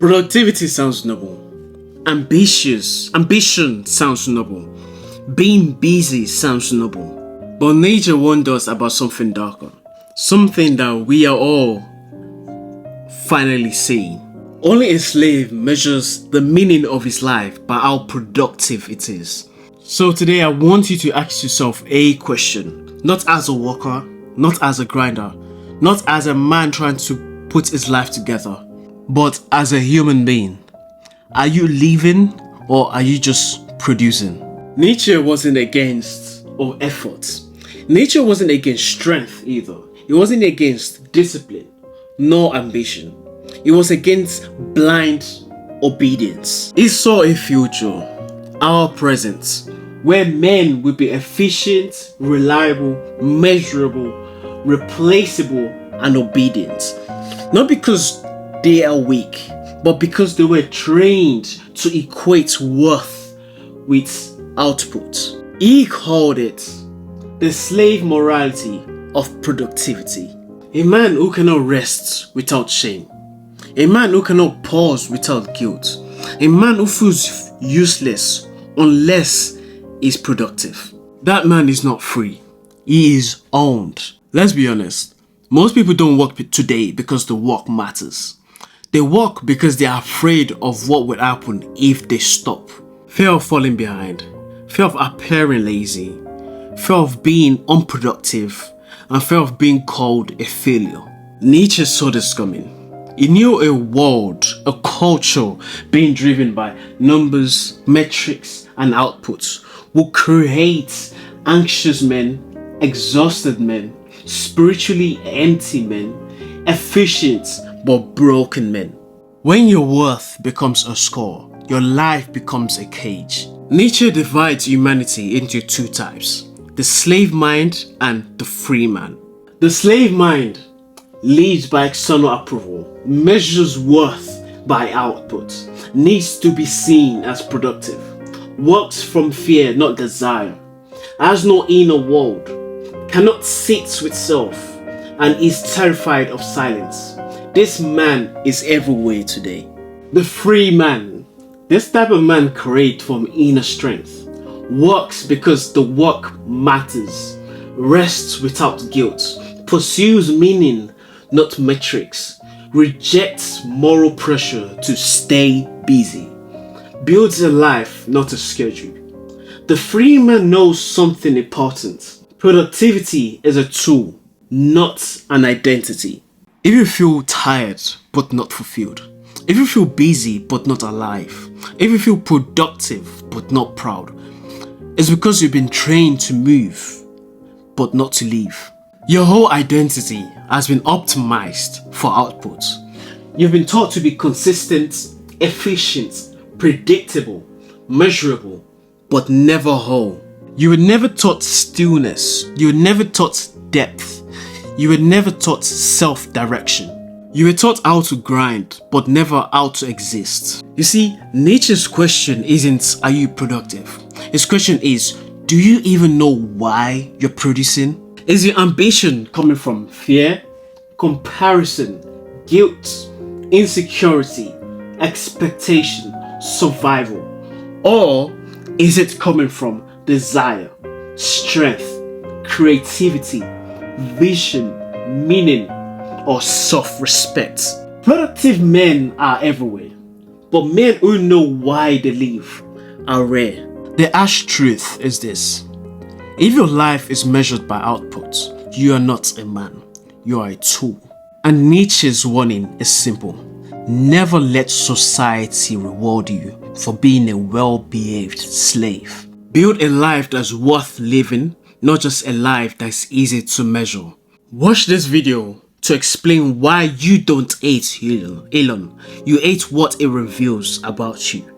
Productivity sounds noble. Ambition sounds noble. Being busy sounds noble. But Nietzsche warned us about something darker. Something that we are all finally seeing. Only a slave measures the meaning of his life by how productive it is. So today I want you to ask yourself a question. Not as a worker, not as a grinder, not as a man trying to put his life together, but as a human being. Are you living or are you just producing? Nietzsche wasn't against effort. Nietzsche wasn't against strength either. He wasn't against discipline nor ambition. He was against blind obedience. He saw a future, our present, where men will be efficient, reliable, measurable, replaceable, and obedient. Not because they are weak, but because they were trained to equate worth with output. He called it the slave morality of productivity. A man who cannot rest without shame. A man who cannot pause without guilt. A man who feels useless unless he's productive. That man is not free. He is owned. Let's be honest. Most people don't work today because the work matters. They work because they are afraid of what will happen if they stop. Fear of falling behind. Fear of appearing lazy. Fear of being unproductive. And fear of being called a failure. Nietzsche saw this coming. He knew a world, a culture being driven by numbers, metrics, and outputs will create anxious men, exhausted men, spiritually empty men, efficient but broken men. When your worth becomes a score, your life becomes a cage. Nietzsche divides humanity into two types: the slave mind and the free man. The slave mind lives by external approval, measures worth by output, needs to be seen as productive, works from fear, not desire, has no inner world, cannot sit with self, and is terrified of silence. This man is everywhere today. The free man. This type of man creates from inner strength, works because the work matters, rests without guilt, pursues meaning, not metrics, rejects moral pressure to stay busy, builds a life, not a schedule. The free man knows something important. Productivity is a tool, not an identity. If you feel tired but not fulfilled, if you feel busy but not alive, if you feel productive but not proud, it's because you've been trained to move but not to live. Your whole identity has been optimized for output. You've been taught to be consistent, efficient, predictable, measurable, but never whole. You were never taught stillness. You were never taught depth. You were never taught self-direction. You were taught how to grind, but never how to exist. You see, Nietzsche's question isn't, are you productive? His question is, do you even know why you're producing? Is your ambition coming from fear, comparison, guilt, insecurity, expectation, survival? Or is it coming from desire, strength, creativity, vision, meaning, or self-respect? Productive men are everywhere, but men who know why they live are rare. The harsh truth is this: if your life is measured by output, you are not a man, you are a tool. And Nietzsche's warning is simple: never let society reward you for being a well-behaved slave. Build a life that's worth living, not just a life that's easy to measure. Watch this video to explain why you don't hate Elon. You hate what it reveals about you.